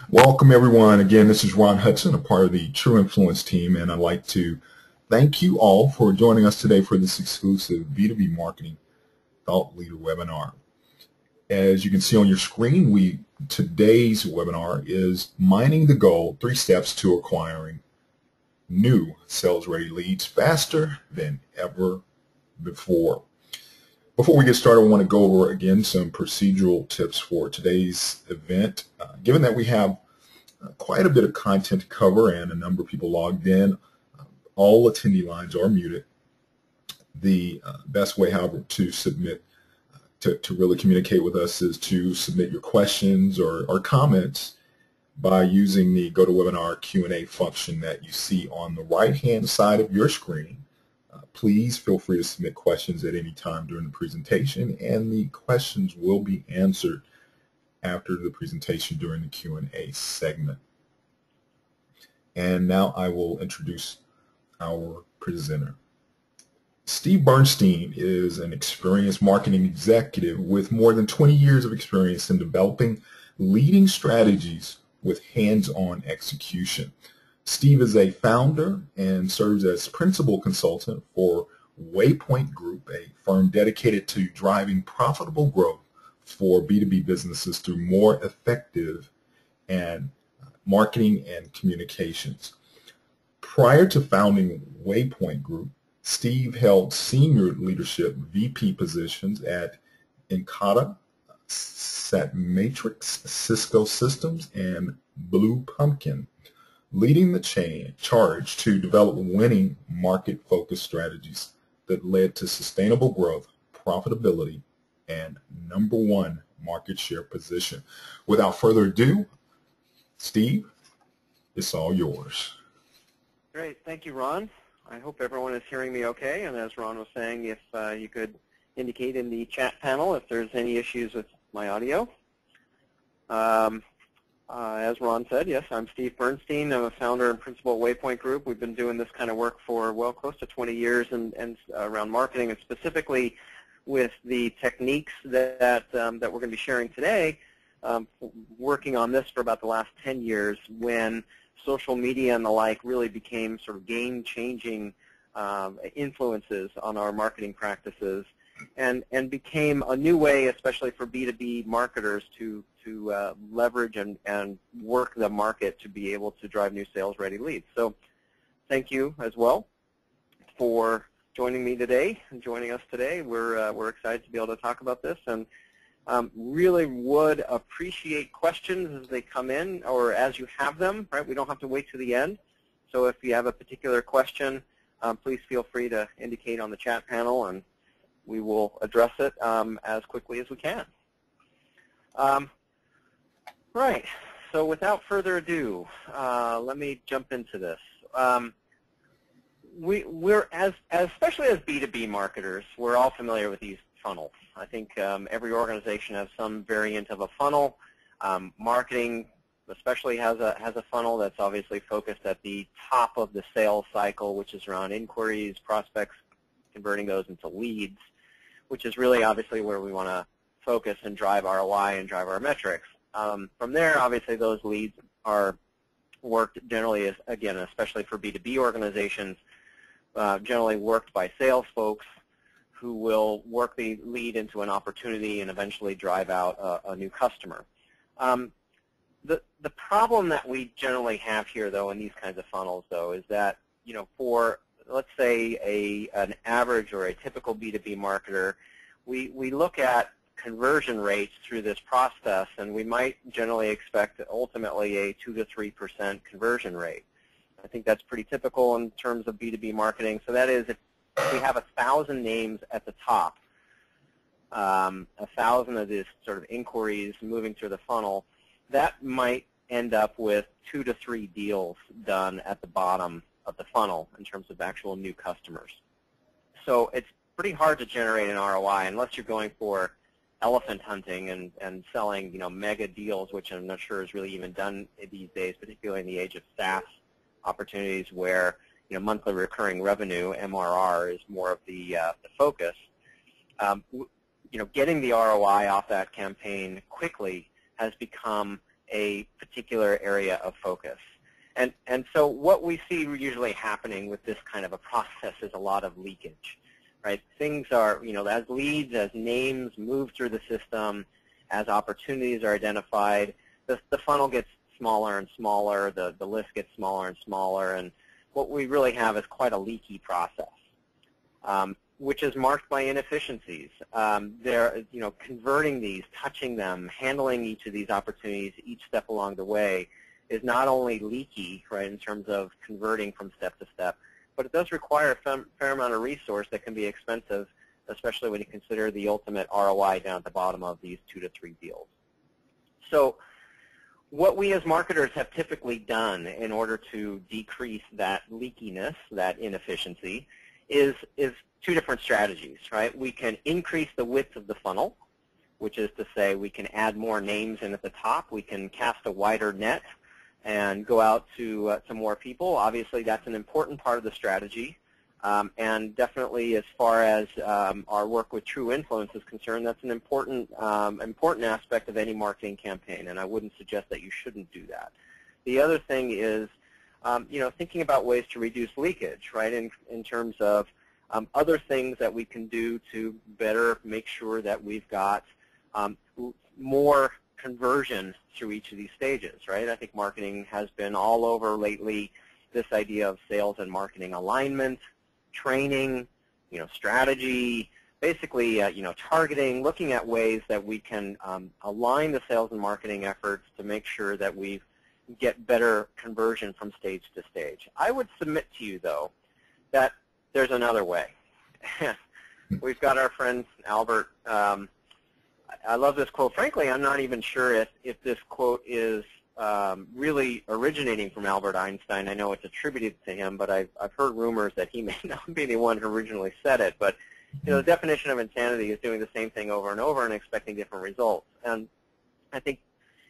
Welcome, everyone. Again, this is Ron Hudson, a part of the True Influence team, and I'd like to thank you all for joining us today for this exclusive B2B Marketing Thought Leader webinar. As you can see on your screen, today's webinar is Mining the Gold, 3 Steps to Acquiring New Sales-Ready Leads Faster Than Ever Before. Before we get started, I want to go over again some procedural tips for today's event. Given that we have quite a bit of content to cover and a number of people logged in, all attendee lines are muted. The best way, however, to submit, to really communicate with us is to submit your questions or comments by using the GoToWebinar Q&A function that you see on the right-hand side of your screen. Please feel free to submit questions at any time during the presentation, and the questions will be answered after the presentation during the Q&A segment. And now I will introduce our presenter. Steve Bernstein is an experienced marketing executive with more than 20 years of experience in developing leading strategies with hands-on execution. Steve is a founder and serves as principal consultant for Waypoint Group, a firm dedicated to driving profitable growth for B2B businesses through more effective and marketing and communications. Prior to founding Waypoint Group, Steve held senior leadership VP positions at Incada, Satmatrix, Cisco Systems, and Blue Pumpkin, leading the charge to develop winning market-focused strategies that led to sustainable growth, profitability, and #1 market share position. Without further ado, Steve, it's all yours. Great. Thank you, Ron. I hope everyone is hearing me okay. And as Ron was saying, if you could indicate in the chat panel if there's any issues with my audio. As Ron said, yes, I'm Steve Bernstein. I'm a founder and principal at Waypoint Group. We've been doing this kind of work for, well, close to 20 years and around marketing, and specifically with the techniques that we're going to be sharing today, working on this for about the last 10 years when social media and the like really became sort of game-changing influences on our marketing practices and became a new way, especially for B2B marketers, to leverage and work the market to be able to drive new sales-ready leads. So thank you as well for joining me today and joining us today. We're excited to be able to talk about this, and really would appreciate questions as they come in or as you have them, right? We don't have to wait to the end. So if you have a particular question, please feel free to indicate on the chat panel, and we will address it as quickly as we can. Right. So without further ado, let me jump into this. We're especially as B2B marketers, we're all familiar with these funnels. I think every organization has some variant of a funnel. Marketing especially has a funnel that's obviously focused at the top of the sales cycle, which is around inquiries, prospects, converting those into leads, which is really obviously where we want to focus and drive ROI and drive our metrics. From there, obviously, those leads are worked generally, again, especially for B2B organizations, generally worked by sales folks who will work the lead into an opportunity and eventually drive out a new customer. The problem that we generally have here, though, in these kinds of funnels, though, is that, you know, for, let's say, an average or a typical B2B marketer, we look at conversion rates through this process, and we might generally expect ultimately a 2 to 3% conversion rate. I think that's pretty typical in terms of B2B marketing. So that is, if we have 1,000 names at the top, 1,000 of these sort of inquiries moving through the funnel, that might end up with 2 to 3 deals done at the bottom of the funnel in terms of actual new customers. So it's pretty hard to generate an ROI unless you're going for elephant hunting and selling, you know, mega deals, which I'm not sure is really even done these days, particularly in the age of SaaS opportunities where, you know, monthly recurring revenue, MRR, is more of the focus. You know, getting the ROI off that campaign quickly has become a particular area of focus. And so what we see usually happening with this kind of a process is a lot of leakage, right? Things are, as leads, as names move through the system, as opportunities are identified, the funnel gets smaller and smaller, the list gets smaller and smaller, and what we really have is quite a leaky process, which is marked by inefficiencies. Converting these, touching them, handling each of these opportunities each step along the way is not only leaky, right, in terms of converting from step to step, but it does require a fair amount of resource that can be expensive, especially when you consider the ultimate ROI down at the bottom of these 2 to 3 deals. So what we as marketers have typically done in order to decrease that leakiness, that inefficiency, is 2 different strategies, right? We can increase the width of the funnel, which is to say we can add more names in at the top. We can cast a wider net and go out to more people. Obviously, that's an important part of the strategy. And definitely as far as our work with True Influence is concerned, that's an important aspect of any marketing campaign, and I wouldn't suggest that you shouldn't do that. The other thing is thinking about ways to reduce leakage, right, in terms of other things that we can do to better make sure that we've got more conversion through each of these stages, right? I think marketing has been all over lately this idea of sales and marketing alignment, training, strategy, basically, targeting, looking at ways that we can align the sales and marketing efforts to make sure that we get better conversion from stage to stage. I would submit to you, though, that there's another way. We've got our friend Albert. I love this quote. Frankly, I'm not even sure if this quote is really originating from Albert Einstein. I know it's attributed to him, but I've heard rumors that he may not be the one who originally said it. But the definition of insanity is doing the same thing over and over and expecting different results. And I think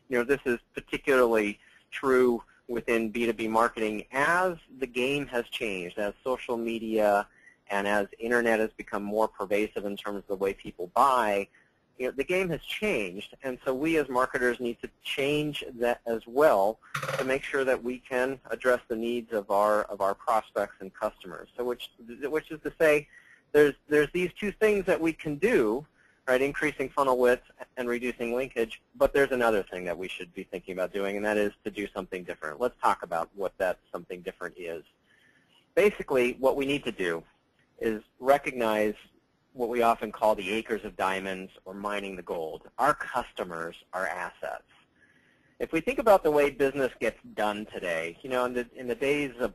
this is particularly true within B2B marketing as the game has changed, as social media and as internet has become more pervasive in terms of the way people buy. The game has changed, and so we as marketers need to change that as well to make sure that we can address the needs of our prospects and customers. So which is to say, there's these 2 things that we can do, right? Increasing funnel width and reducing linkage. But there's another thing that we should be thinking about doing, and that is to do something different. Let's talk about what that something different is. Basically, what we need to do is recognize what we often call the acres of diamonds or mining the gold. Our customers are assets. If we think about the way business gets done today, in the days of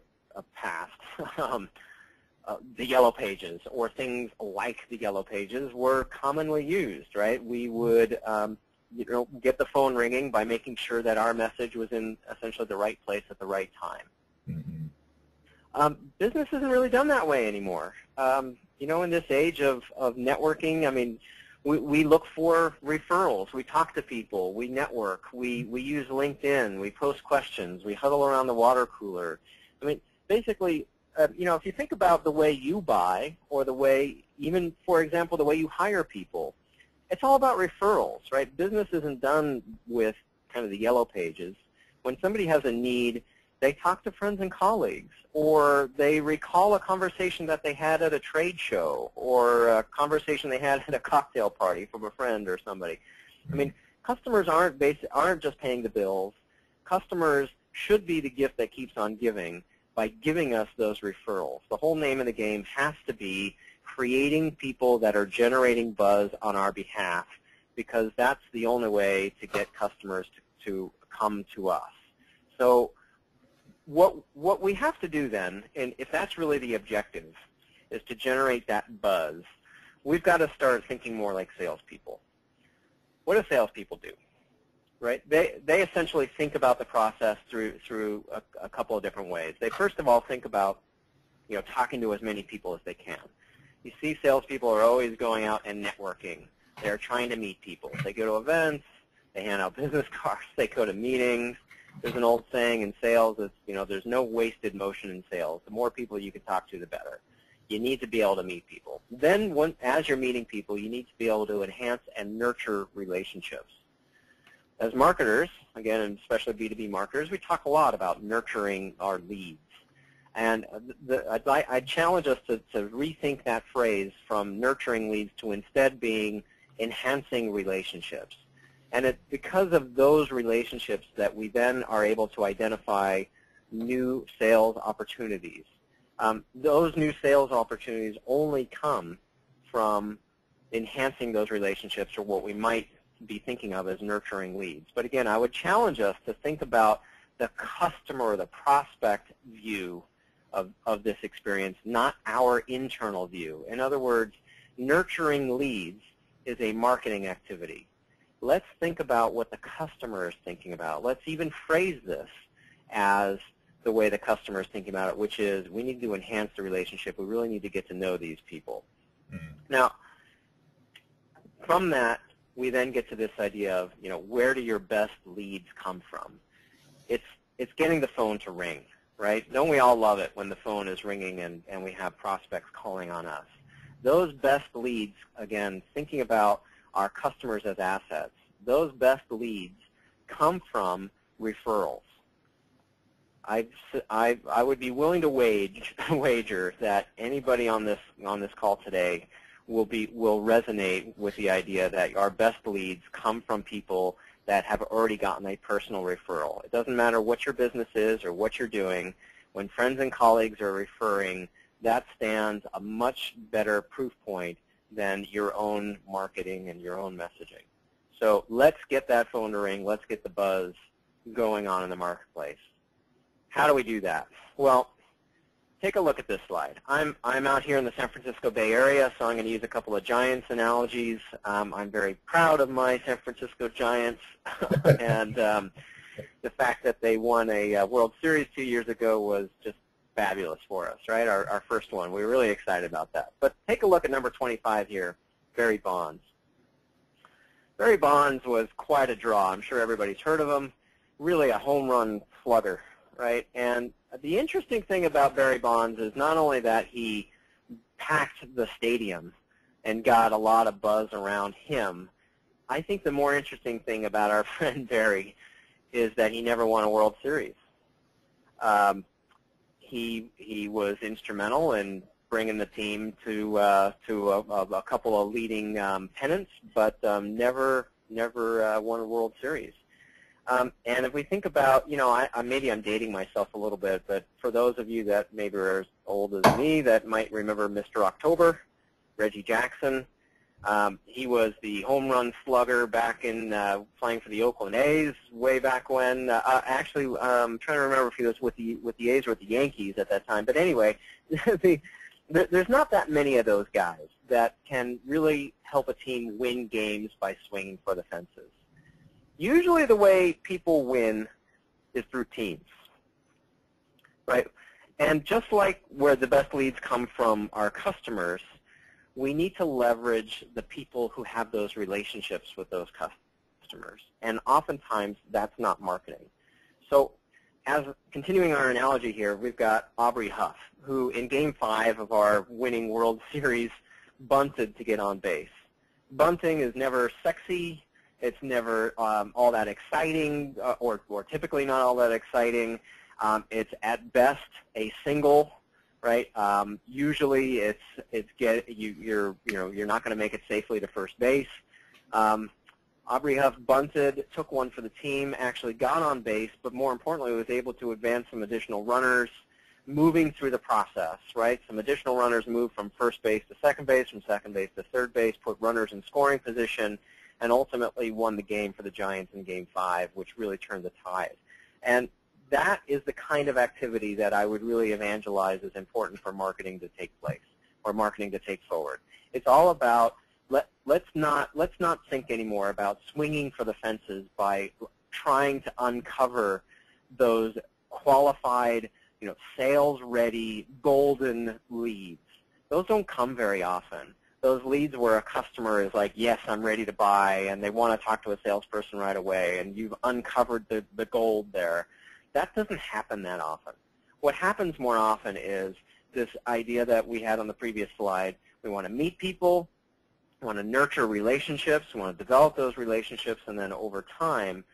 past, the Yellow Pages or things like the Yellow Pages were commonly used, right? We would get the phone ringing by making sure that our message was in essentially the right place at the right time. Mm-hmm. Business isn't really done that way anymore. In this age of networking, I mean, we look for referrals. We talk to people. We network. We use LinkedIn. We post questions. We huddle around the water cooler. I mean, basically, if you think about the way you buy or the way, even, for example, the way you hire people, it's all about referrals, right? Business isn't done with kind of the Yellow Pages. When somebody has a need, they talk to friends and colleagues, or they recall a conversation that they had at a trade show, or a conversation they had at a cocktail party from a friend or somebody. I mean, customers aren't just paying the bills. Customers should be the gift that keeps on giving by giving us those referrals. The whole name of the game has to be creating people that are generating buzz on our behalf, because that's the only way to get customers to come to us. So what we have to do then, and if that's really the objective, is to generate that buzz, we've got to start thinking more like salespeople. What do salespeople do? Right? They essentially think about the process through a couple of different ways. They first of all think about talking to as many people as they can. You see, salespeople are always going out and networking. They're trying to meet people. They go to events. They hand out business cards. They go to meetings. There's an old saying in sales, it's, there's no wasted motion in sales. The more people you can talk to, the better. You need to be able to meet people. Then as you're meeting people, you need to be able to enhance and nurture relationships. As marketers, again, and especially B2B marketers, we talk a lot about nurturing our leads. And I challenge us to rethink that phrase from nurturing leads to instead being enhancing relationships. And it's because of those relationships that we then are able to identify new sales opportunities. Those new sales opportunities only come from enhancing those relationships, or what we might be thinking of as nurturing leads. But again, I would challenge us to think about the customer or the prospect view of this experience, not our internal view. In other words, nurturing leads is a marketing activity. Let's think about what the customer is thinking about. Let's even phrase this as the way the customer is thinking about it, which is we need to enhance the relationship. We really need to get to know these people. Now, from that, we then get to this idea of, where do your best leads come from? It's getting the phone to ring, right? Don't we all love it when the phone is ringing and we have prospects calling on us? Those best leads, again, thinking about our customers as assets, those best leads come from referrals. I would be willing to wager that anybody on this call today will resonate with the idea that our best leads come from people that have already gotten a personal referral. It doesn't matter what your business is or what you're doing. When friends and colleagues are referring, that stands a much better proof point than your own marketing and your own messaging. So let's get that phone to ring. Let's get the buzz going on in the marketplace. How do we do that? Well, take a look at this slide. I'm out here in the San Francisco Bay Area, so I'm going to use a couple of Giants analogies. I'm very proud of my San Francisco Giants, and the fact that they won a World Series 2 years ago was just fabulous for us, right? Our first one. We were really excited about that. But take a look at number 25 here, Barry Bonds. Barry Bonds was quite a draw. I'm sure everybody's heard of him. Really a home run slugger, right? And the interesting thing about Barry Bonds is not only that he packed the stadium and got a lot of buzz around him, I think the more interesting thing about our friend Barry is that he never won a World Series. He was instrumental in bringing the team to a couple of leading pennants, but never won a World Series. And if we think about, maybe I'm dating myself a little bit, but for those of you that maybe are as old as me that might remember Mr. October, Reggie Jackson, he was the home run slugger back in playing for the Oakland A's way back when. Actually, I'm trying to remember if he was with the A's or with the Yankees at that time. But anyway, there's not that many of those guys that can really help a team win games by swinging for the fences. Usually the way people win is through teams, right? And just like where the best leads come from our customers, we need to leverage the people who have those relationships with those customers. And oftentimes that's not marketing. So as continuing our analogy here, we've got Aubrey Huff, who in Game 5 of our winning World Series bunted to get on base. Bunting is never sexy. It's never all that exciting, or typically not all that exciting. It's at best a single, right? Usually you're not going to make it safely to first base. Aubrey Huff bunted, took one for the team, actually got on base, but more importantly was able to advance some additional runners, moving through the process, right? Some additional runners moved from first base to second base, from second base to third base, put runners in scoring position, and ultimately won the game for the Giants in Game 5, which really turned the tide. And that is the kind of activity that I would really evangelize as important for marketing to take place, or marketing to take forward. It's all about let's not think anymore about swinging for the fences by trying to uncover those qualified, sales-ready, golden leads. Those don't come very often. Those leads where a customer is like, yes, I'm ready to buy, and they want to talk to a salesperson right away, and you've uncovered the gold there. That doesn't happen that often. What happens more often is this idea that we had on the previous slide. We want to meet people, we want to nurture relationships, we want to develop those relationships, and then over time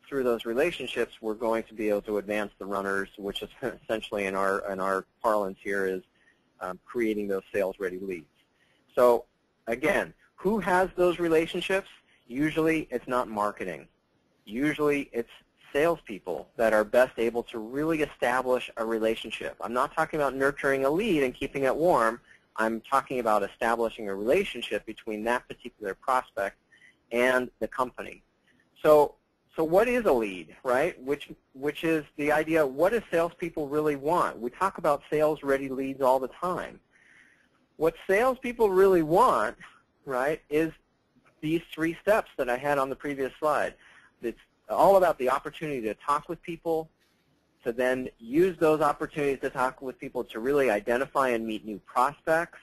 through those relationships, we're going to be able to advance the runners, which is essentially in our parlance here is creating those sales-ready leads. So again, who has those relationships? Usually it's not marketing. Usually it's salespeople that are best able to really establish a relationship. I'm not talking about nurturing a lead and keeping it warm. I'm talking about establishing a relationship between that particular prospect and the company. So what is a lead, right? Which is the idea, what do salespeople really want? We talk about sales-ready leads all the time. What salespeople really want, right, is these 3 steps that I had on the previous slide. It's all about the opportunity to talk with people, to then use those opportunities to talk with people to really identify and meet new prospects.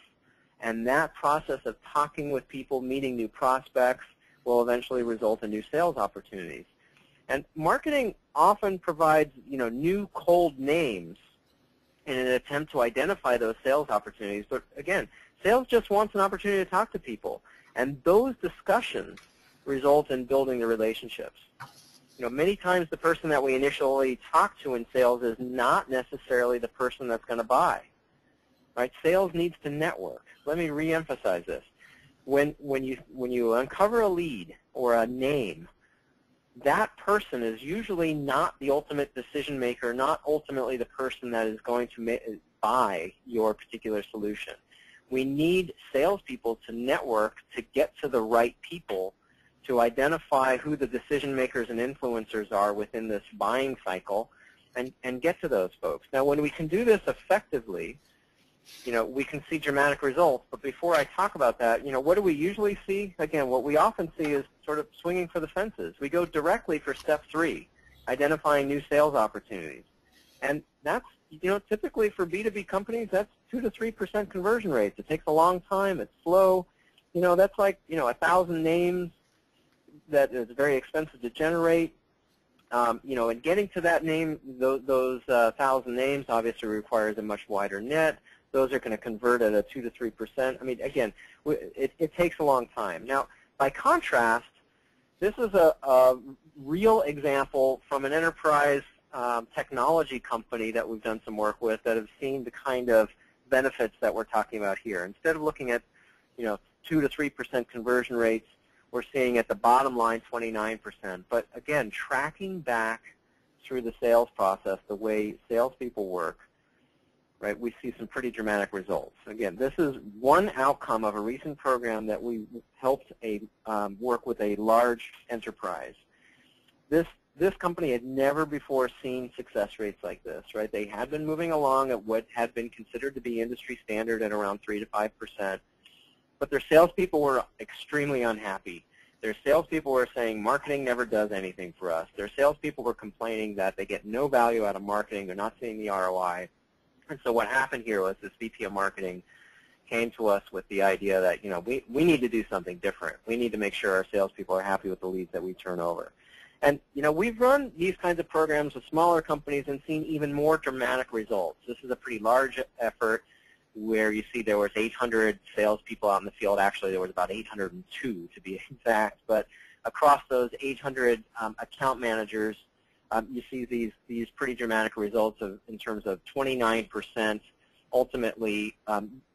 And that process of talking with people, meeting new prospects, will eventually result in new sales opportunities. And marketing often provides, new cold names in an attempt to identify those sales opportunities. But again, sales just wants an opportunity to talk to people. And those discussions result in building the relationships. Many times the person that we initially talk to in sales is not necessarily the person that's going to buy. Right? Sales needs to network. Let me reemphasize this. When you uncover a lead or a name, that person is usually not the ultimate decision maker, not ultimately the person that is going to buy your particular solution. We need salespeople to network to get to the right people, to identify who the decision makers and influencers are within this buying cycle, and get to those folks. Now, when we can do this effectively, we can see dramatic results. But before I talk about that, what do we usually see? Again, what we often see is sort of swinging for the fences. We go directly for step 3, identifying new sales opportunities. And that's, typically for B2B companies, that's 2 to 3% conversion rates. It takes a long time. It's slow. That's like, 1,000 names that is very expensive to generate. And getting to that name, those 1,000 names obviously requires a much wider net. Those are going to convert at a 2 to 3%. I mean, again, it takes a long time. Now, by contrast, this is a real example from an enterprise technology company that we've done some work with that have seen the kind of benefits that we're talking about here. Instead of looking at 2 to 3% conversion rates, we're seeing at the bottom line 29%. But again, tracking back through the sales process, the way salespeople work, right, we see some pretty dramatic results. Again, this is one outcome of a recent program that we helped work with a large enterprise. This company had never before seen success rates like this, right? They had been moving along at what had been considered to be industry standard at around 3 to 5%, but their salespeople were extremely unhappy. Their salespeople were saying marketing never does anything for us. Their salespeople were complaining that they get no value out of marketing. They're not seeing the ROI. And so what happened here was this VP of marketing came to us with the idea that, we need to do something different. We need to make sure our salespeople are happy with the leads that we turn over. And, we've run these kinds of programs with smaller companies and seen even more dramatic results. This is a pretty large effort where you see there was 800 salespeople out in the field. Actually, there was about 802 to be exact. But across those 800 account managers, you see these pretty dramatic results in terms of 29% ultimately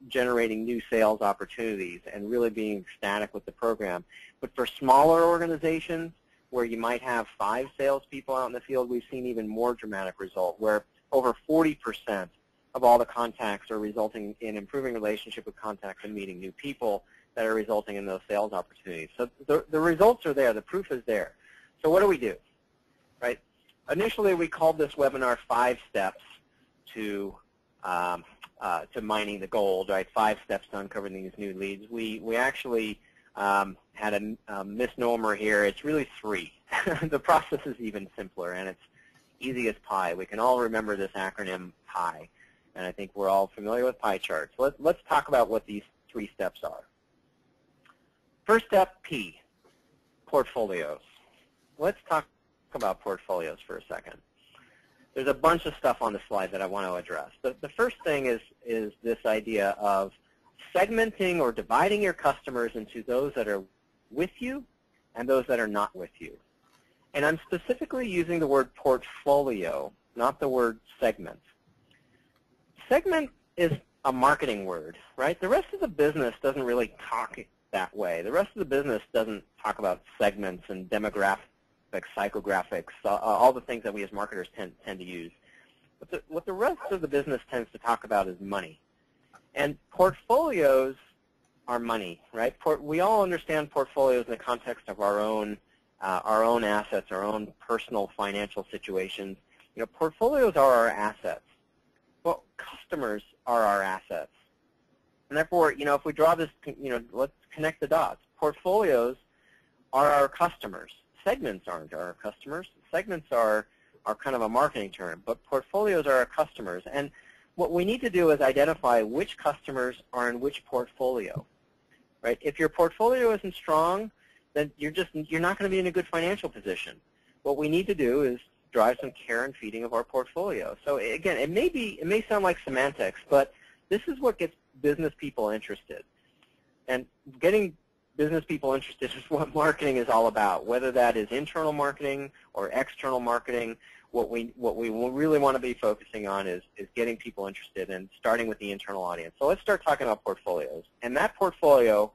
generating new sales opportunities and really being ecstatic with the program. But for smaller organizations where you might have 5 salespeople out in the field, we've seen even more dramatic result where over 40% of all the contacts are resulting in improving relationship with contacts and meeting new people that are resulting in those sales opportunities. So the results are there. The proof is there. So what do we do? Right? Initially, we called this webinar 5 steps to mining the gold, right? 5 steps to uncovering these new leads. We actually had a misnomer here. It's really 3. The process is even simpler, and it's easy as pie. We can all remember this acronym PIE, and I think we're all familiar with pie charts. Let's talk about what these 3 steps are. First step, P, portfolios. Let's talk about portfolios for a second. There's a bunch of stuff on the slide that I want to address. The first thing is this idea of segmenting or dividing your customers into those that are with you and those that are not with you. And I'm specifically using the word portfolio, not the word segment. Segment is a marketing word, right? The rest of the business doesn't really talk that way. The rest of the business doesn't talk about segments and demographics, psychographics, all the things that we as marketers tend to use. What the rest of the business tends to talk about is money. And portfolios are money, right? We all understand portfolios in the context of our own assets, our own personal financial situations. You know, portfolios are our assets. Well, customers are our assets. And therefore, you know, if we draw this, you know, let's connect the dots. Portfolios are our customers. Segments aren't our customers. Segments are kind of a marketing term, but portfolios are our customers. And what we need to do is identify which customers are in which portfolio, right? If your portfolio isn't strong, then you're not going to be in a good financial position. What we need to do is drive some care and feeding of our portfolio. So again, it may sound like semantics, but this is what gets business people interested. And getting business people interested is what marketing is all about, whether that is internal marketing or external marketing. What we really want to be focusing on is getting people interested and starting with the internal audience. So let's start talking about portfolios. And that portfolio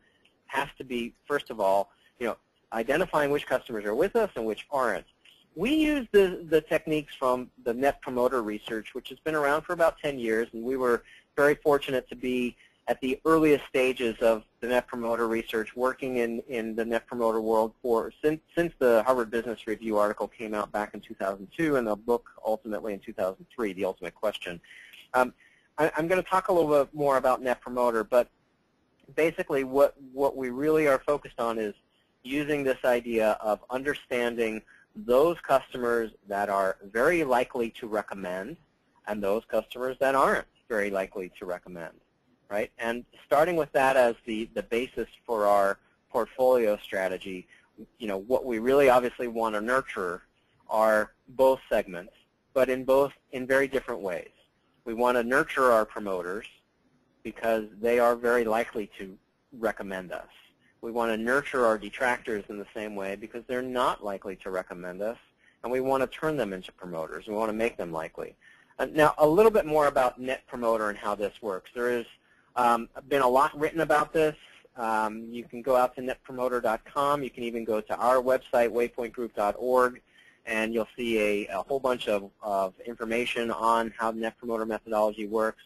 has to be, first of all, you know, identifying which customers are with us and which aren't. We use the techniques from the Net Promoter Research, which has been around for about 10 years, and we were very fortunate to be at the earliest stages of the Net Promoter Research, working in the Net Promoter world since the Harvard Business Review article came out back in 2002 and the book ultimately in 2003, The Ultimate Question. I'm going to talk a little bit more about Net Promoter, but basically what we really are focused on is using this idea of understanding those customers that are very likely to recommend and those customers that aren't very likely to recommend, right? And starting with that as the basis for our portfolio strategy, you know, what we really obviously want to nurture are both segments, but in very different ways. We want to nurture our promoters because they are very likely to recommend us. We want to nurture our detractors in the same way because they're not likely to recommend us, and we want to turn them into promoters. We want to make them likely. Now, a little bit more about Net Promoter and how this works. There has been a lot written about this. You can go out to netpromoter.com. You can even go to our website, waypointgroup.org, and you'll see a whole bunch of information on how Net Promoter methodology works.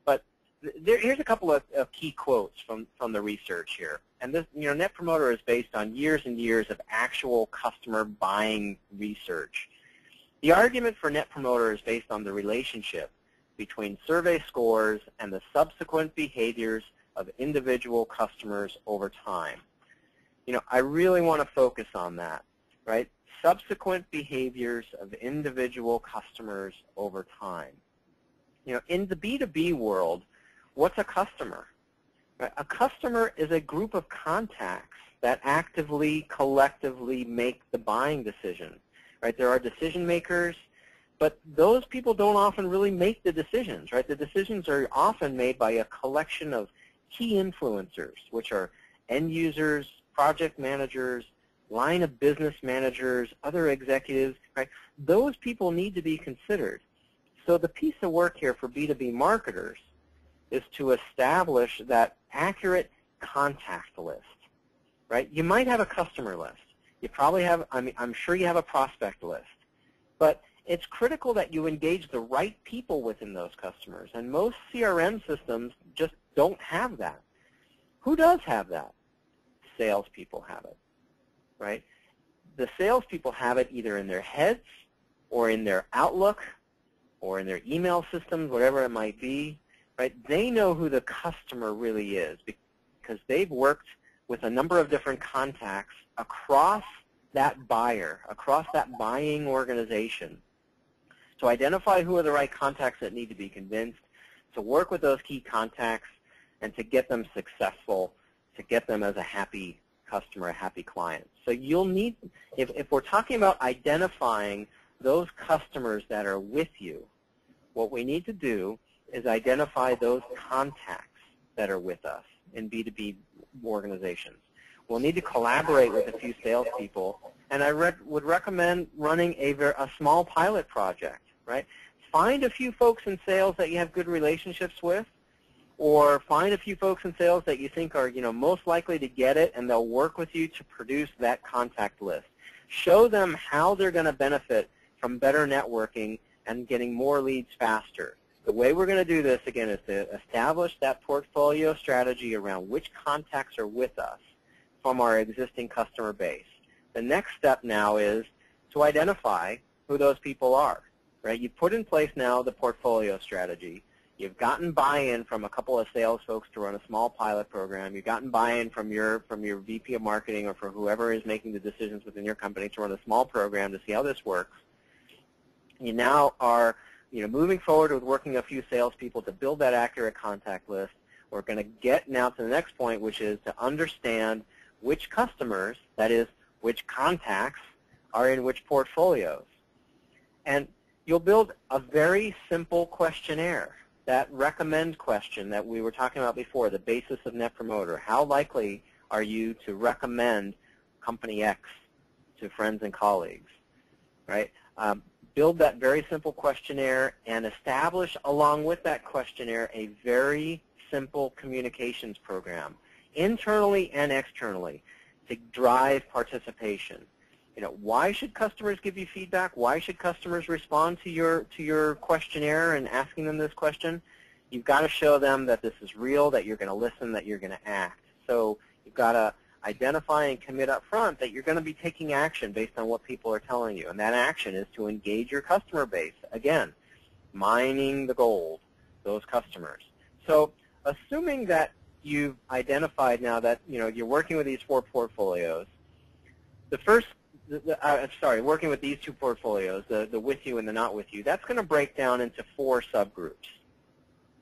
But here's a couple of key quotes from the research here. And this, you know, Net Promoter is based on years and years of actual customer buying research. The argument for Net Promoter is based on the relationship between survey scores and the subsequent behaviors of individual customers over time. You know, I really want to focus on that, right? Subsequent behaviors of individual customers over time. You know, in the B2B world, what's a customer? Right? A customer is a group of contacts that actively, collectively make the buying decision. Right? There are decision makers, but those people don't often really make the decisions. Right? The decisions are often made by a collection of key influencers, which are end users, project managers, line of business managers, other executives. Right? Those people need to be considered. So the piece of work here for B2B marketers is to establish that accurate contact list. Right? You might have a customer list. You probably have, I'm sure you have a prospect list. But it's critical that you engage the right people within those customers. And most CRM systems just don't have that. Who does have that? Salespeople have it. Right? The salespeople have it either in their heads or in their Outlook or in their email systems, whatever it might be. Right? They know who the customer really is because they've worked with a number of different contacts across that buyer, across that buying organization, to identify who are the right contacts that need to be convinced, to work with those key contacts, and to get them successful, to get them as a happy customer, a happy client. So you'll need, if we're talking about identifying those customers that are with you, what we need to do is identify those contacts that are with us in B2B organizations. we'll need to collaborate with a few salespeople. And I would recommend running a small pilot project, right? Find a few folks in sales that you have good relationships with, or find a few folks in sales that you think are, most likely to get it, and they'll work with you to produce that contact list. Show them how they're going to benefit from better networking and getting more leads faster. The way we're going to do this, again, is to establish that portfolio strategy around which contacts are with us from our existing customer base. The next step now is to identify who those people are, right? You put in place now the portfolio strategy. You've gotten buy-in from a couple of sales folks to run a small pilot program. You've gotten buy-in from your VP of marketing or from whoever is making the decisions within your company to run a small program to see how this works. You now are moving forward with working a few salespeople to build that accurate contact list. We're going to get now to the next point, which is to understand which customers, that is, which contacts, are in which portfolios. And you'll build a very simple questionnaire. That recommend question that we were talking about before, the basis of Net Promoter. How likely are you to recommend Company X to friends and colleagues, right? Build that very simple questionnaire and establish along with that questionnaire a very simple communications program, internally and externally, to drive participation. Why should customers give you feedback? Why should customers respond to your questionnaire and asking them this question? You've got to show them that this is real, that you're going to listen, that you're going to act. So you've got to identify and commit up front that you're going to be taking action based on what people are telling you. And that action is to engage your customer base. Again, mining the gold, those customers. So assuming that you've identified now that you're working with these 4 portfolios, working with these 2 portfolios, the with you and the not with you, that's going to break down into 4 subgroups.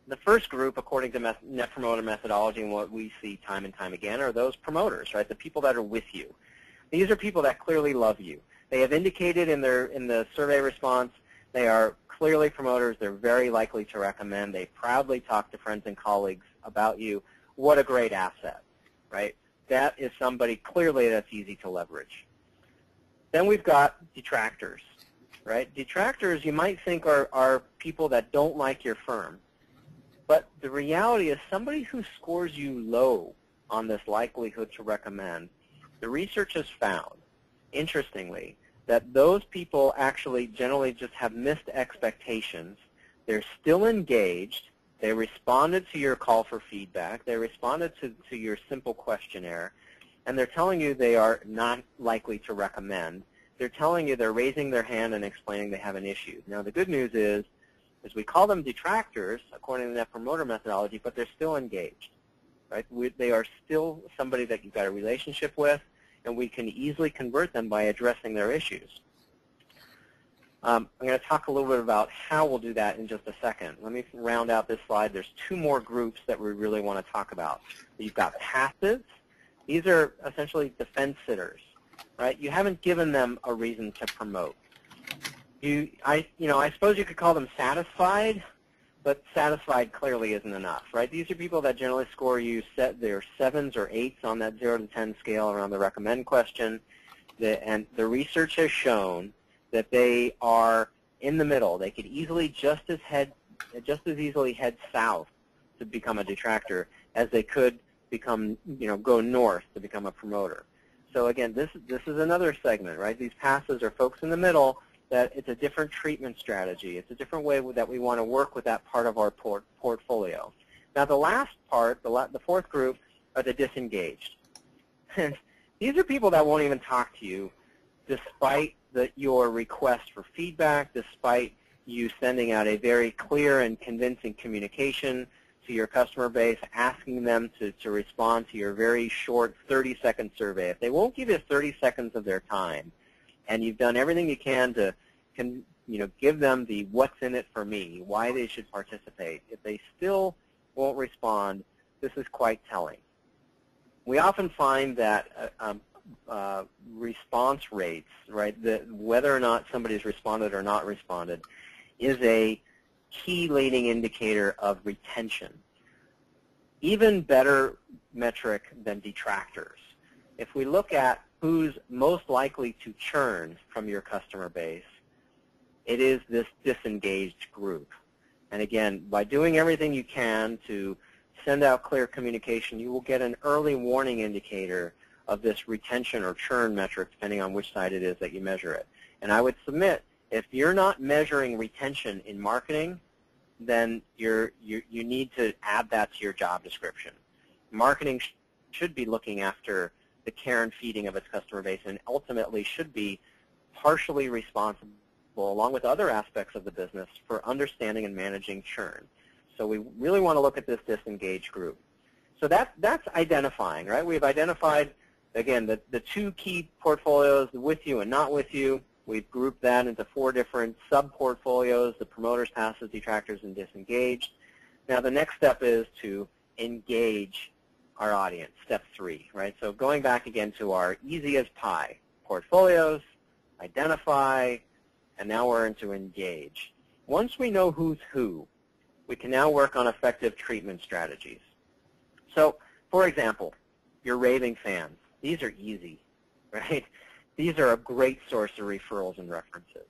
The first group, according to Net Promoter methodology and what we see time and time again, are those promoters, right? The people that are with you. These are people that clearly love you. They have indicated in the survey response they are clearly promoters. They're very likely to recommend. They proudly talk to friends and colleagues about you. What a great asset, right? That is somebody clearly that's easy to leverage. Then we've got detractors, right? Detractors you might think are people that don't like your firm. But the reality is somebody who scores you low on this likelihood to recommend, the research has found, interestingly, that those people actually generally just have missed expectations. They're still engaged. They responded to your call for feedback. They responded to your simple questionnaire. And they're telling you they are not likely to recommend. They're telling you they're raising their hand and explaining they have an issue. Now, the good news is we call them detractors, according to the Net Promoter methodology, but they're still engaged, right? They are still somebody that you've got a relationship with, and we can easily convert them by addressing their issues. I'm going to talk a little bit about how we'll do that in just a second. Let me round out this slide. There's 2 more groups that we really want to talk about. You've got passives. These are essentially defense sitters, right? You haven't given them a reason to promote. I suppose you could call them satisfied, but satisfied clearly isn't enough, right? These are people that generally score you their 7s or 8s on that 0 to 10 scale around the recommend question, and the research has shown that they are in the middle. They could easily just as easily head south to become a detractor as they could go north to become a promoter. So again, this is another segment, right? These passives are folks in the middle that it's a different treatment strategy. It's a different way that we want to work with that part of our portfolio. Now the last part, the 4th group, are the disengaged. And these are people that won't even talk to you despite your request for feedback, despite you sending out a very clear and convincing communication to your customer base, asking them to respond to your very short 30-second survey. If they won't give you 30 seconds of their time, and you've done everything you can to give them the what's in it for me, why they should participate, if they still won't respond, this is quite telling. We often find that response rates, right, whether or not somebody's responded or not responded, is a key leading indicator of retention. Even better metric than detractors. if we look at who's most likely to churn from your customer base, it is this disengaged group. And again, by doing everything you can to send out clear communication, you will get an early warning indicator of this retention or churn metric, depending on which side it is that you measure it. And I would submit, if you're not measuring retention in marketing, then you need to add that to your job description. Marketing should be looking after the care and feeding of its customer base, and ultimately should be partially responsible, along with other aspects of the business, for understanding and managing churn. So we really want to look at this disengaged group. So that's identifying, right? We've identified, again, the two key portfolios, the with you and not with you. We've grouped that into 4 different sub-portfolios, the promoters, passives, detractors, and disengaged. Now the next step is to engage our audience, step 3, right? So going back again to our easy as pie, portfolios, identify, and now we're into engage. Once we know who's who, we can now work on effective treatment strategies. So, for example, your raving fans. These are easy, right? These are a great source of referrals and references.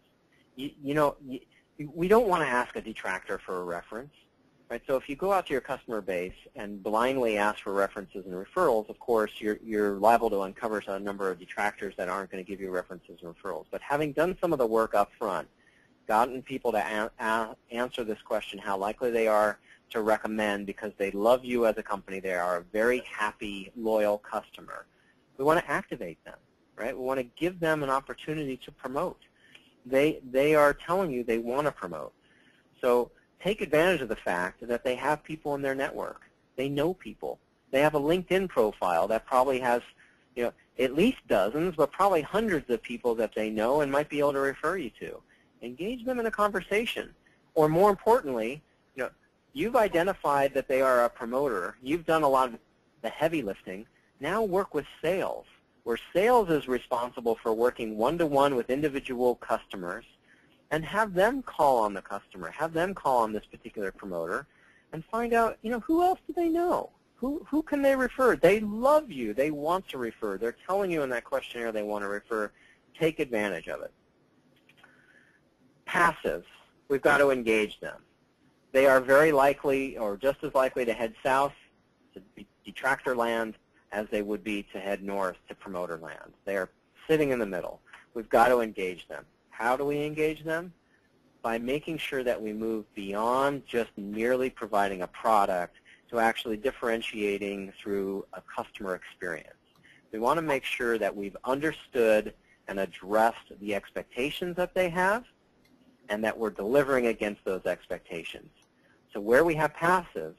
We don't want to ask a detractor for a reference, right? So if you go out to your customer base and blindly ask for references and referrals, of course, you're liable to uncover a number of detractors that aren't going to give you references and referrals. But having done some of the work up front, gotten people to answer this question, how likely they are to recommend because they love you as a company, they are a very happy, loyal customer, we want to activate them, right? We want to give them an opportunity to promote. They are telling you they want to promote. So take advantage of the fact that they have people in their network. They know people. They have a LinkedIn profile that probably has, at least dozens, but probably hundreds of people that they know and might be able to refer you to. Engage them in a conversation. Or more importantly, you've identified that they are a promoter. You've done a lot of the heavy lifting. Now work with sales, where sales is responsible for working one-to-one with individual customers, and have them call on the customer, have them call on this particular promoter, and find out, who else do they know? Who can they refer? They love you. They want to refer. They're telling you in that questionnaire they want to refer. Take advantage of it. Passives, we've got to engage them. They are very likely, or just as likely, to head south to detractor land as they would be to head north to promoter land. They are sitting in the middle. We've got to engage them. How do we engage them? By making sure that we move beyond just merely providing a product to actually differentiating through a customer experience. We want to make sure that we've understood and addressed the expectations that they have, and that we're delivering against those expectations. So where we have passives,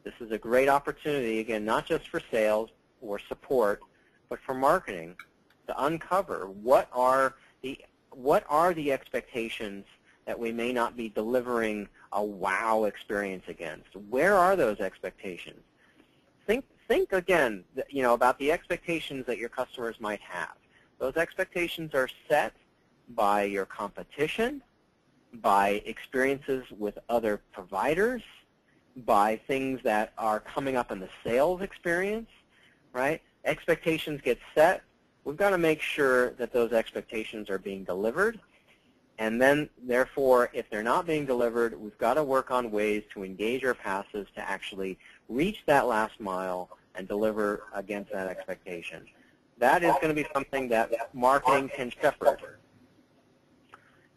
this is a great opportunity, again, not just for sales or support, but for marketing, to uncover what are the expectations that we may not be delivering a wow experience against. Where are those expectations? Think again, about the expectations that your customers might have. Those expectations are set by your competition, by experiences with other providers, by things that are coming up in the sales experience, right? Expectations get set. We've got to make sure that those expectations are being delivered. And then, therefore, if they're not being delivered, we've got to work on ways to engage our passives to actually reach that last mile and deliver against that expectation. That is going to be something that marketing can shepherd.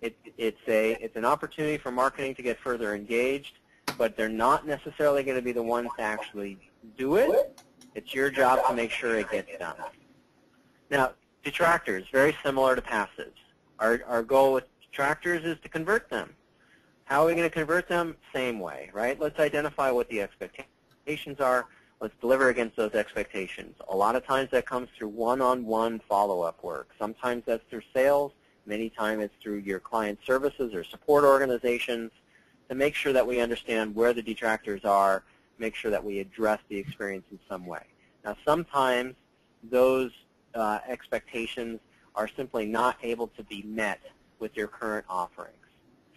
It's an opportunity for marketing to get further engaged, but they're not necessarily going to be the ones to actually do it. It's your job to make sure it gets done. Now, detractors, very similar to passives. Our goal with detractors is to convert them. How are we going to convert them? Same way, right? Let's identify what the expectations are. Let's deliver against those expectations. A lot of times that comes through one-on-one follow-up work. Sometimes that's through sales. Many times it's through your client services or support organizations, to make sure that we understand where the detractors are, make sure that we address the experience in some way. Now, sometimes those expectations are simply not able to be met with your current offerings.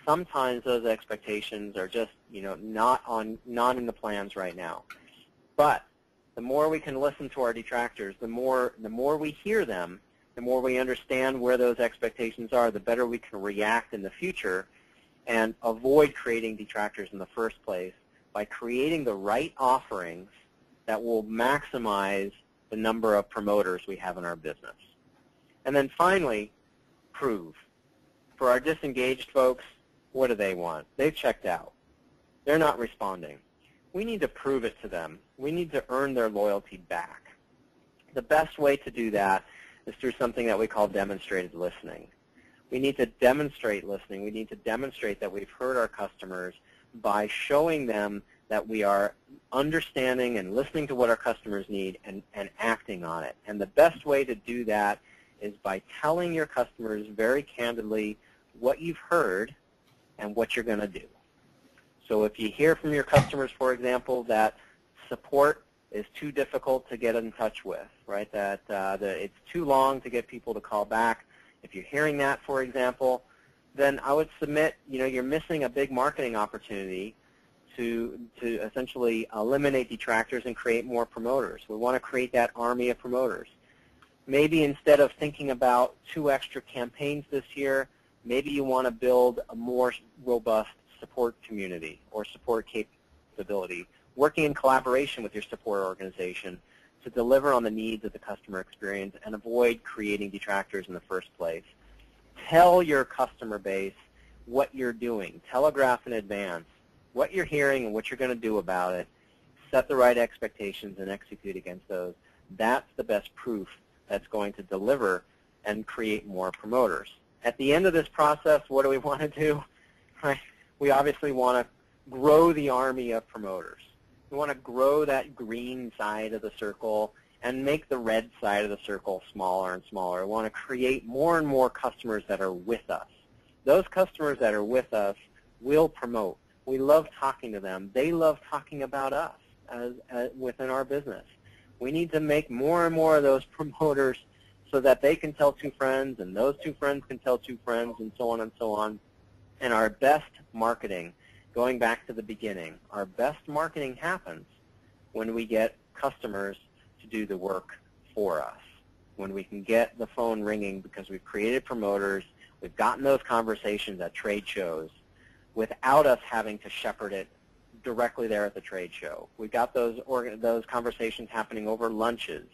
Sometimes those expectations are just, not in the plans right now. But The more we can listen to our detractors, the more we hear them, the more we understand where those expectations are, the better we can react in the future and avoid creating detractors in the first place by creating the right offerings that will maximize the number of promoters we have in our business. And then finally, prove. For our disengaged folks, what do they want? They've checked out. They're not responding. We need to prove it to them. We need to earn their loyalty back. The best way to do that is through something that we call demonstrated listening. We need to demonstrate listening. We need to demonstrate that we've heard our customers by showing them that we are understanding and listening to what our customers need and acting on it. And the best way to do that is by telling your customers very candidly what you've heard and what you're going to do. So if you hear from your customers, for example, that support is too difficult to get in touch with, right, that it's too long to get people to call back, if you're hearing that, for example, then I would submit, you're missing a big marketing opportunity to essentially eliminate detractors and create more promoters. We want to create that army of promoters. Maybe instead of thinking about 2 extra campaigns this year, maybe you want to build a more robust support community or support capability, working in collaboration with your support organization to deliver on the needs of the customer experience and avoid creating detractors in the first place. Tell your customer base what you're doing. Telegraph in advance what you're hearing and what you're going to do about it. Set the right expectations and execute against those. That's the best proof that's going to deliver and create more promoters. At the end of this process, what do we want to do? Right? We obviously want to grow the army of promoters. We want to grow that green side of the circle and make the red side of the circle smaller and smaller. We want to create more and more customers that are with us. Those customers that are with us will promote. We love talking to them. They love talking about us within our business. We need to make more and more of those promoters so that they can tell 2 friends, and those 2 friends can tell 2 friends, and so on and so on. And our best marketing, going back to the beginning, our best marketing happens when we get customers to do the work for us, when we can get the phone ringing because we've created promoters, we've gotten those conversations at trade shows without us having to shepherd it directly there at the trade show. We've got those conversations happening over lunches.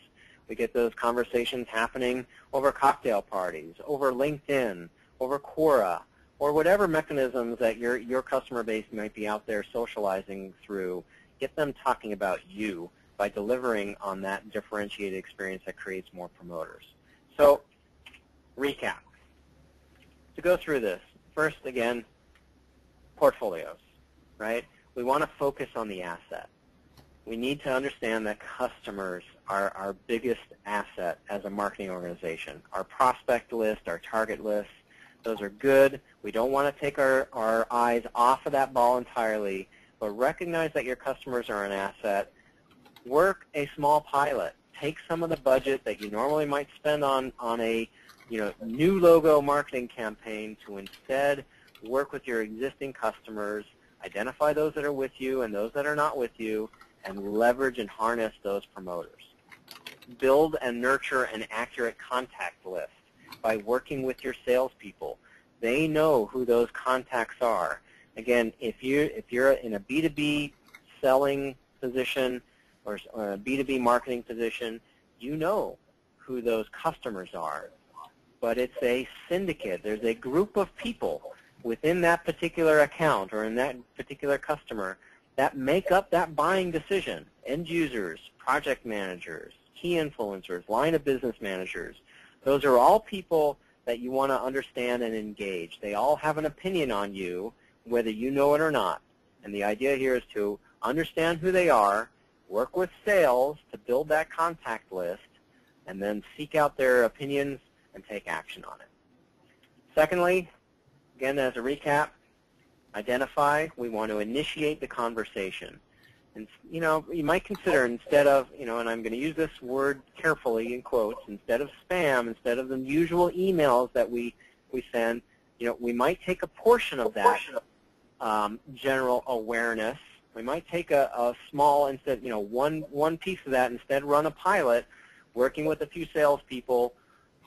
We get those conversations happening over cocktail parties, over LinkedIn, over Quora, or whatever mechanisms that your customer base might be out there socializing through. Get them talking about you by delivering on that differentiated experience that creates more promoters. So, recap. To go through this, first, again, portfolios, right? We want to focus on the asset. We need to understand that customers are our biggest asset as a marketing organization. Our prospect list, our target list, those are good. We don't want to take our eyes off of that ball entirely, but recognize that your customers are an asset. Work a small pilot. Take some of the budget that you normally might spend on a new logo marketing campaign to instead work with your existing customers, identify those that are with you and those that are not with you, and leverage and harness those promoters. Build and nurture an accurate contact list by working with your salespeople. They know who those contacts are. Again, if you're in a B2B selling position or a B2B marketing position, you know who those customers are. But it's a syndicate. There's a group of people within that particular account or in that particular customer that make up that buying decision. End users, project managers, key influencers, line of business managers. Those are all people that you want to understand and engage. They all have an opinion on you, whether you know it or not. And the idea here is to understand who they are, work with sales to build that contact list, and then seek out their opinions and take action on it. Secondly, again, as a recap, identify. We want to initiate the conversation. And, you might consider instead of, and I'm going to use this word carefully in quotes, instead of spam, instead of the usual emails that we send, we might take a portion of that general awareness We might take a small, instead, one piece of that, instead run a pilot, working with a few salespeople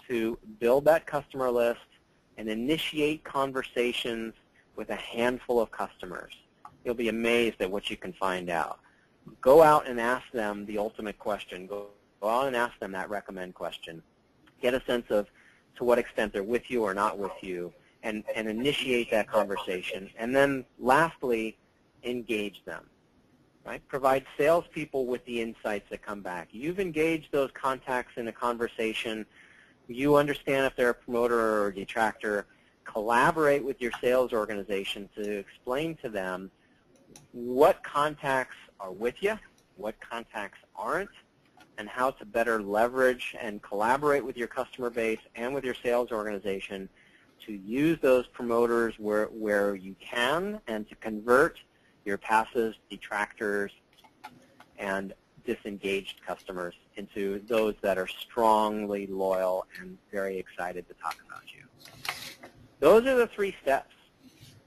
to build that customer list and initiate conversations with a handful of customers. You'll be amazed at what you can find out. Go out and ask them the ultimate question. Go out and ask them that recommend question. Get a sense of to what extent they're with you or not with you, and initiate that conversation. And then lastly, engage them. Right? Provide salespeople with the insights that come back. You've engaged those contacts in a conversation. You understand if they're a promoter or a detractor. Collaborate with your sales organization to explain to them what contacts are with you, what contacts aren't, and how to better leverage and collaborate with your customer base and with your sales organization to use those promoters where you can, and to convert your passive detractors and disengaged customers into those that are strongly loyal and very excited to talk about you. Those are the 3 steps.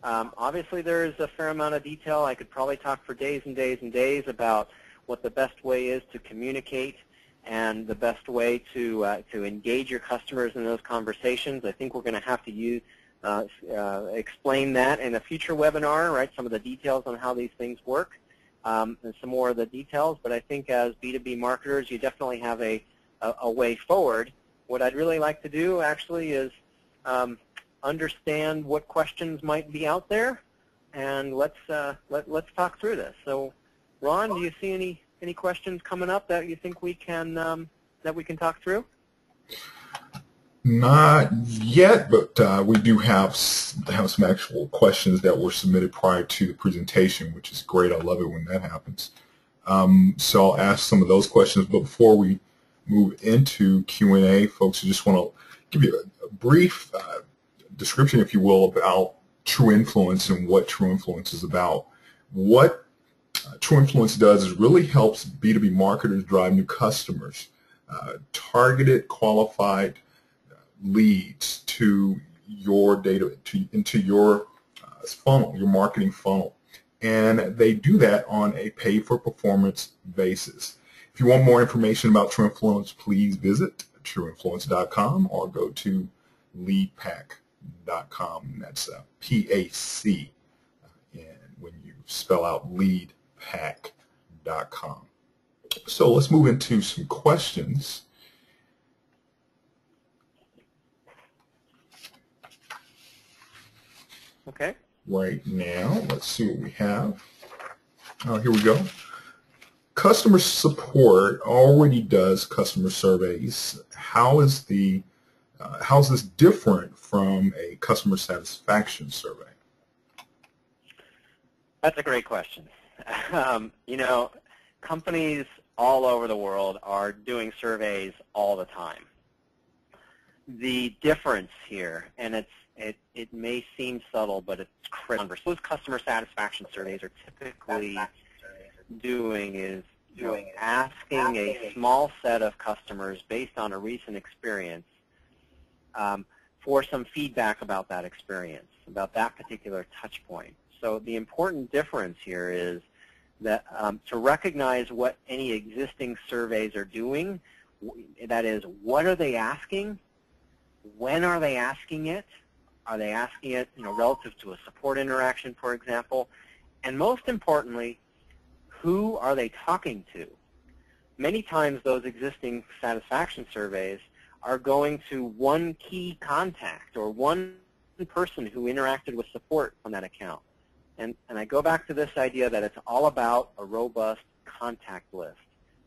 Obviously, there is a fair amount of detail. I could probably talk for days and days and days about what the best way is to communicate and the best way to engage your customers in those conversations. I think we're going to have to explain that in a future webinar, right? Some of the details on how these things work, and some more of the details. But I think as B2B marketers, you definitely have a way forward. What I'd really like to do actually is understand what questions might be out there, and let's talk through this. So, Ron, do you see any questions coming up that you think we can talk through? Not yet, but we do have some actual questions that were submitted prior to the presentation, which is great. I love it when that happens. So I'll ask some of those questions, but before we move into Q&A, folks, I just want to give you a brief description, if you will, about True Influence and what True Influence is about. What True Influence does is really helps B2B marketers drive new customers, targeted, qualified leads to your data, into your funnel, your marketing funnel. And they do that on a pay-for-performance basis. If you want more information about True Influence, please visit trueinfluence.com or go to leadpack.com. That's P-A-C, and when you spell out leadpack.com. So let's move into some questions. Okay. Right now, let's see what we have. Oh, here we go. Customer support already does customer surveys. How's this different from a customer satisfaction survey? That's a great question. Companies all over the world are doing surveys all the time. The difference here, and it may seem subtle, but it's critical. Those customer satisfaction surveys are typically asking a small set of customers based on a recent experience for some feedback about that experience, about that particular touch point. So the important difference here is that to recognize what any existing surveys are doing, that is, what are they asking? When are they asking it? Are they asking it, relative to a support interaction, for example? And most importantly, who are they talking to? Many times those existing satisfaction surveys are going to one key contact or one person who interacted with support on that account. And I go back to this idea that it's all about a robust contact list.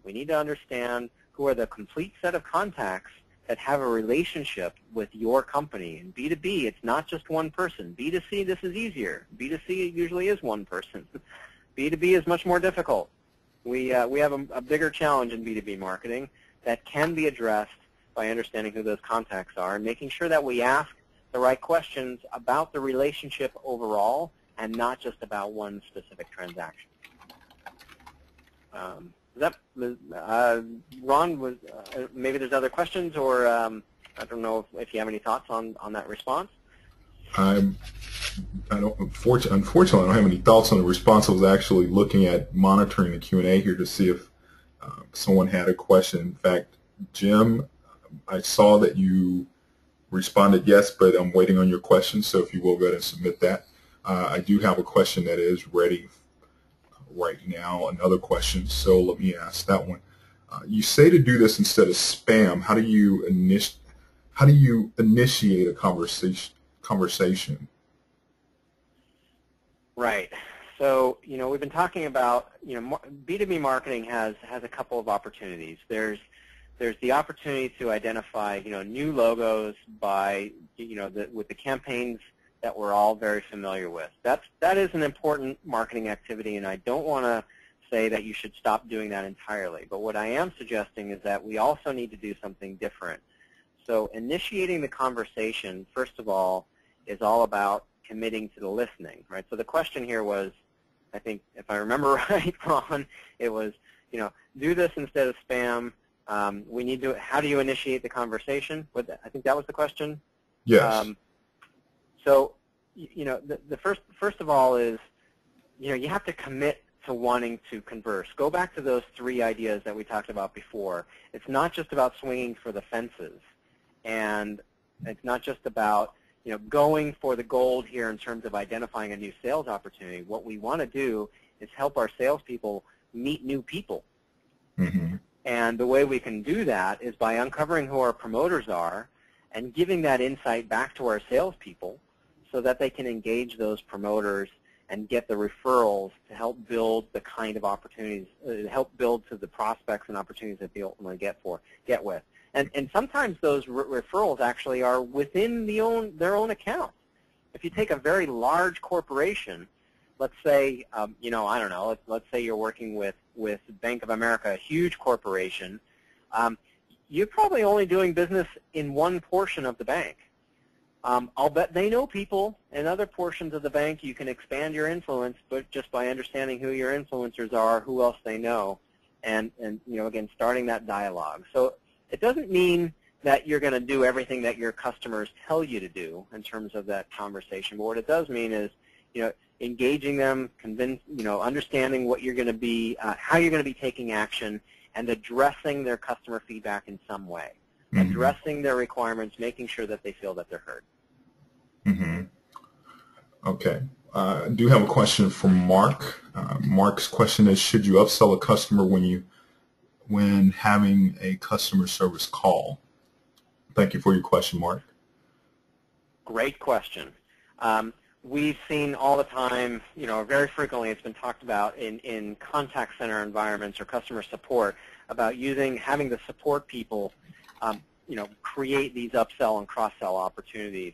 We need to understand who are the complete set of contacts that have a relationship with your company. In B2B, it's not just one person. B2C, this is easier. B2C, it usually is one person. B2B is much more difficult. We have a bigger challenge in B2B marketing that can be addressed by understanding who those contacts are and making sure that we ask the right questions about the relationship overall and not just about one specific transaction. Ron, maybe there's other questions, or I don't know if you have any thoughts on that response. I'm unfortunately, I don't have any thoughts on the response. I was actually looking at monitoring the Q&A here to see if someone had a question. In fact, Jim, I saw that you responded yes, but I'm waiting on your question, so if you will go ahead and submit that. I do have a question that is ready right now, another question, so let me ask that one. You say to do this instead of spam. How do you initiate a conversation? Right. So, we've been talking about, B2B marketing has a couple of opportunities. There's the opportunity to identify, new logos by, with the campaigns that we're all very familiar with. That is an important marketing activity, and I don't want to say that you should stop doing that entirely. But what I am suggesting is that we also need to do something different. So initiating the conversation, first of all, is all about committing to the listening, right? So the question here was, I think, if I remember right, Ron, it was, do this instead of spam. We need to. How do you initiate the conversation? I think that was the question. Yes. So, the first of all is, you have to commit to wanting to converse. Go back to those 3 ideas that we talked about before. It's not just about swinging for the fences, and it's not just about going for the gold here in terms of identifying a new sales opportunity. What we want to do is help our salespeople meet new people. Mm-hmm. And the way we can do that is by uncovering who our promoters are and giving that insight back to our salespeople so that they can engage those promoters and get the referrals to help build the kind of opportunities, help build to the prospects and opportunities that they ultimately get with. And sometimes those referrals actually are within their own account. If you take a very large corporation, let's say, I don't know, let's say you're working with Bank of America, a huge corporation, you're probably only doing business in one portion of the bank. I'll bet they know people in other portions of the bank. You can expand your influence, but just by understanding who your influencers are, who else they know, and again, starting that dialogue. So it doesn't mean that you're going to do everything that your customers tell you to do in terms of that conversation. But what it does mean is, engaging them, understanding what you're going to be, how you're going to be taking action, and addressing their customer feedback in some way. Mm-hmm. Addressing their requirements, making sure that they feel that they're heard. Mm-hmm. Okay. I do have a question from Mark. Mark's question is, should you upsell a customer when having a customer service call? Thank you for your question, Mark. Great question. We've seen all the time, very frequently it's been talked about in contact center environments or customer support about having the support people, create these upsell and cross-sell opportunities.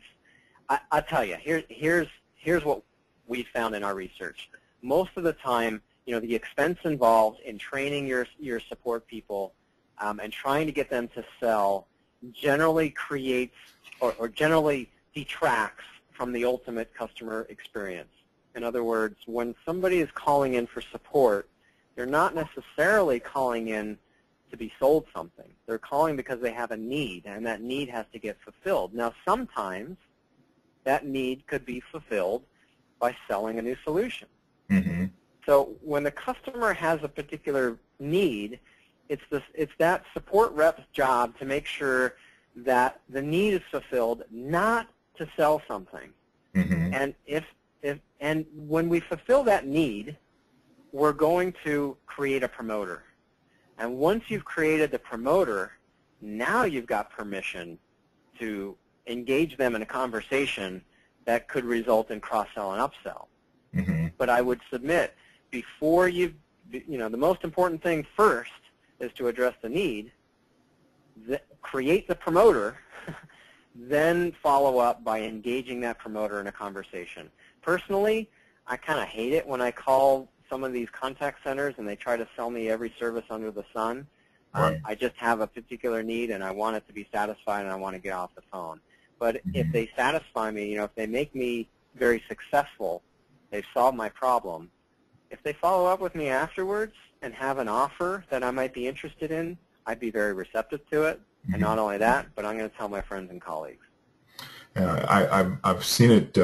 I'll tell you, here's what we've found in our research. Most of the time, the expense involved in training your support people and trying to get them to sell generally creates or generally detracts from the ultimate customer experience. In other words, when somebody is calling in for support, they're not necessarily calling in to be sold something. They're calling because they have a need, and that need has to get fulfilled. Now, sometimes that need could be fulfilled by selling a new solution. Mm-hmm. So when the customer has a particular need, it's that support rep's job to make sure that the need is fulfilled, not to sell something. Mm-hmm. And when we fulfill that need, we're going to create a promoter. And once you've created the promoter, now you've got permission to engage them in a conversation that could result in cross-sell and upsell. Mm-hmm. But I would submit, before the most important thing first is to address the need, create the promoter, then follow up by engaging that promoter in a conversation. Personally, I kind of hate it when I call some of these contact centers and they try to sell me every service under the sun. Right. I just have a particular need and I want it to be satisfied and I want to get off the phone. But if they satisfy me, if they make me very successful, they've solved my problem. If they follow up with me afterwards and have an offer that I might be interested in, I'd be very receptive to it. And not only that, but I'm going to tell my friends and colleagues. I've seen it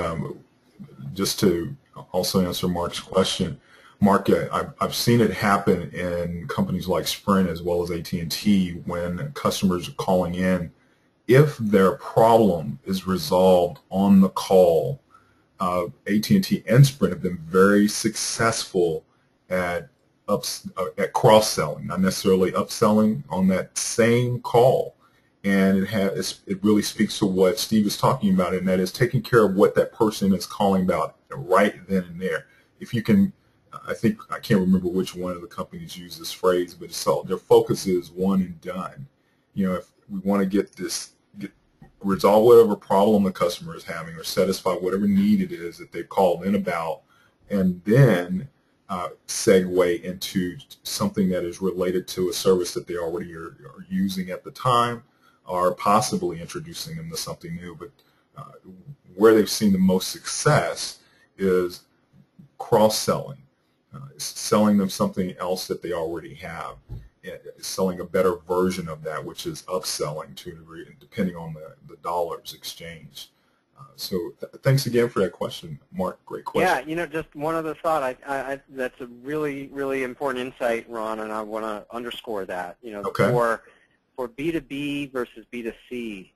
just to also answer Mark's question, Mark, I've seen it happen in companies like Sprint as well as AT&T when customers are calling in. If their problem is resolved on the call, AT&T and Sprint have been very successful at at cross-selling, not necessarily upselling on that same call. And it really speaks to what Steve is talking about, and that is taking care of what that person is calling about right then and there. If you can, I think, I can't remember which one of the companies used this phrase, but it's all, their focus is one and done. If we want to resolve whatever problem the customer is having or satisfy whatever need it is that they've called in about, and then segue into something that is related to a service that they already are using at the time, or possibly introducing them to something new. But where they've seen the most success is cross-selling, selling them something else that they already have, selling a better version of that, which is upselling to a degree, depending on the dollars exchanged. So thanks again for that question, Mark. Great question. Yeah, just one other thought. That's a really, really important insight, Ron, and I want to underscore that. Okay. For B2B versus B2C,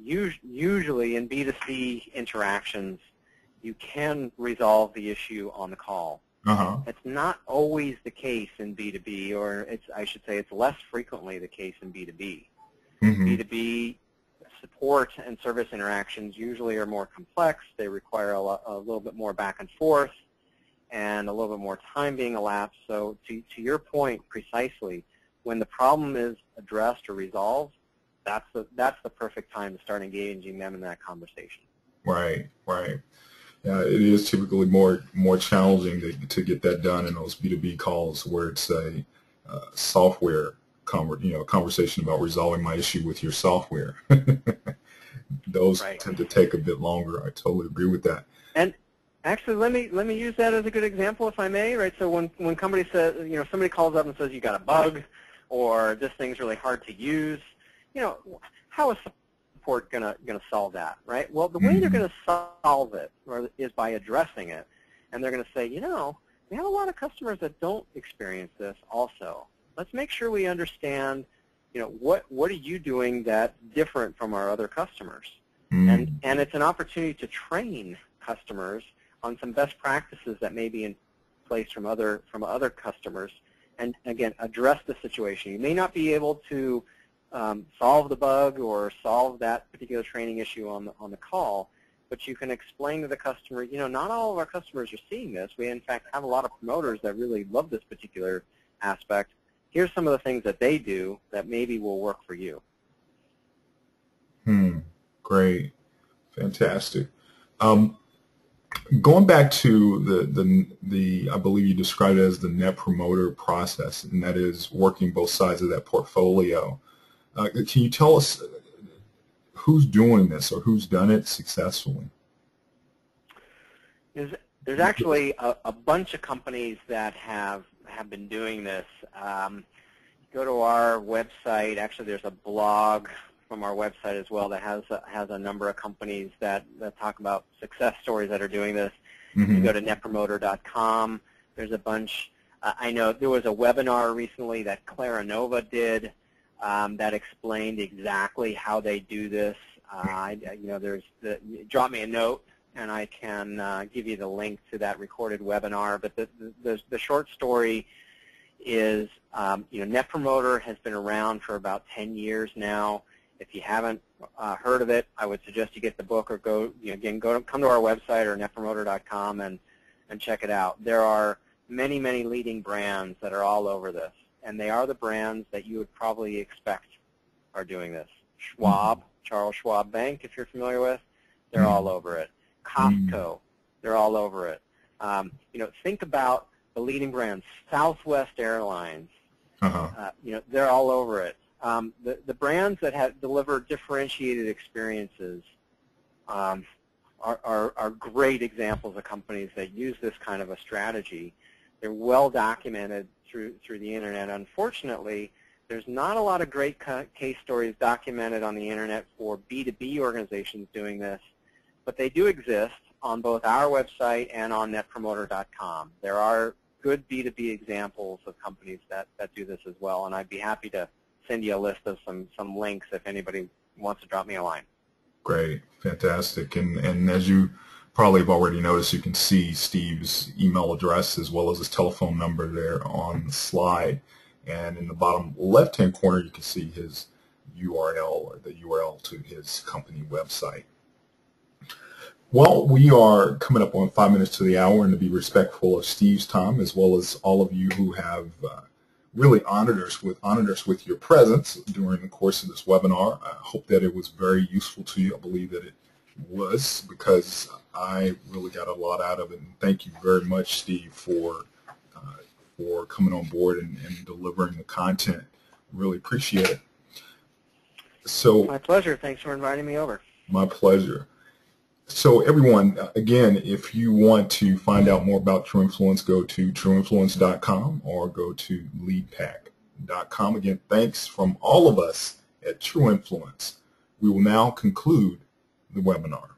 usually in B2C interactions, you can resolve the issue on the call. It's not always the case in B2B, or I should say it's less frequently the case in B2B. B2B support and service interactions usually are more complex. They require a little bit more back and forth and a little bit more time being elapsed. So to your point precisely, when the problem is addressed or resolved, that's the perfect time to start engaging them in that conversation. Right. It is typically more challenging to get that done in those B2B calls where it's a software conversation about resolving my issue with your software. Those tend to take a bit longer. I totally agree with that. And actually, let me use that as a good example, if I may. Right. So when somebody says, somebody calls up and says you got a bug, or this thing's really hard to use, how is support going to solve that, right? Well, the way they're going to solve it is by addressing it, and they're going to say, we have a lot of customers that don't experience this also. Let's make sure we understand, what are you doing that's different from our other customers? And it's an opportunity to train customers on some best practices that may be in place from other customers, and again, address the situation. You may not be able to solve the bug or solve that particular training issue on the call, but you can explain to the customer, not all of our customers are seeing this. We, in fact, have a lot of promoters that really love this particular aspect. Here's some of the things that they do that maybe will work for you. Great. Fantastic. Going back to the I believe you described it as the Net Promoter process, and that is working both sides of that portfolio. Can you tell us who's doing this or who's done it successfully? There's actually a bunch of companies that have been doing this. Go to our website. Actually, there's a blog from our website as well that has a number of companies that talk about success stories that are doing this. You go to netpromoter.com. There's a bunch. I know there was a webinar recently that Clarinova did that explained exactly how they do this. Drop me a note, and I can give you the link to that recorded webinar. But the short story is, Net Promoter has been around for about 10 years now. If you haven't heard of it, I would suggest you get the book or come to our website or netpromoter.com and check it out. There are many, many leading brands that are all over this, and they are the brands that you would probably expect are doing this. Schwab, Charles Schwab Bank, if you're familiar with, they're all over it. Costco, they're all over it. Think about the leading brands. Southwest Airlines, they're all over it. The brands that have delivered differentiated experiences are great examples of companies that use this kind of a strategy. They're well documented through the internet. Unfortunately, there's not a lot of great case stories documented on the internet for B2B organizations doing this, but they do exist. on both our website and on netpromoter.com. There are good B2B examples of companies that do this as well, and I'd be happy to send you a list of some links if anybody wants to drop me a line. Great, fantastic. And as you probably have already noticed, you can see Steve's email address as well as his telephone number there on the slide. And in the bottom left-hand corner, you can see his URL, or the URL to his company website. Well, we are coming up on 5 minutes to the hour, and to be respectful of Steve's time, as well as all of you who have really honored us with your presence during the course of this webinar. I hope that it was very useful to you. I believe that it was, because I really got a lot out of it. And thank you very much, Steve, for coming on board and delivering the content. Really appreciate it. So, my pleasure. Thanks for inviting me over. My pleasure. So everyone, again, if you want to find out more about TrueInfluence, go to trueinfluence.com or go to leadpack.com. Again, thanks from all of us at TrueInfluence. We will now conclude the webinar.